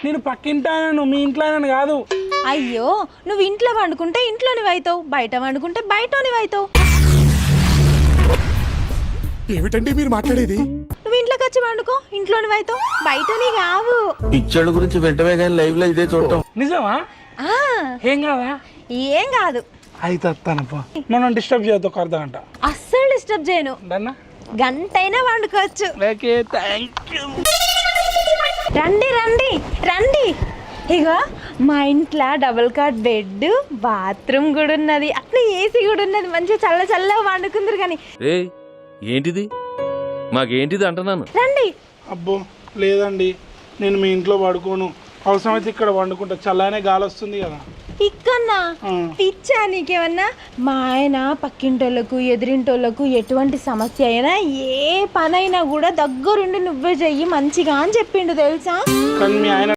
నేను పక్కింటాను మీ ఇంట్లో కాదు. అయ్యో నువ్వు ఇంట్లో వండుకుంటే ఇంట్లోనివి అవుతావు, బయట వండుకుంటే బయటనివి అవుతావు. ఏమిటండి మీరు మాట్లాడేది? నువ్వు ఇంట్లోకి వచ్చి వండుకో, ఇంట్లోనివి అవుతావు, బయటని కావు. పిచ్చోళ్ళ గురించి వెంటనే కానీ లైవ్ లో ఇదే చూడటం నిజమా? ఆ, ఏం కాదా? ఏం కాదు. అయితే వస్తానప్ప, మనం డిస్టర్బ్ చేయొద్దు ఒక అర్ధ గంట. అస్సలు డిస్టర్బ్ చేయను, డన్నా? గంటైనా వండుకోవచ్చు. Okay, thank you. రండి రండి రండి. ఇగో మా ఇంట్లో డబుల్ కాట్ బెడ్, బాత్రూమ్ కూడా ఉన్నది, అట్లా ఏసీ కూడా ఉన్నది. మంచిగా చల్ల చల్లగా వండుకుందరు. కానీ ఏ ఏంటిది మాకేంటిది అంటున్నాను. రండి. అబ్బో లేదండి, నేను మీ ఇంట్లో పడుకోను. అవసరమైతే ఇక్కడ వండుకుంటా, చల్లనే గాలి వస్తుంది కదా. ఇక్కన్నా పిచ్చా నీకేమన్నా? మా ఆయన పక్కింటోళ్ళకు ఎదిరింటోళ్ళకు ఎటువంటి సమస్య అయినా ఏ పనైనా కూడా దగ్గరుండి నువ్వే చెయ్యి మంచిగా అని చెప్పిండు తెలుసా. కానీ మీ ఆయన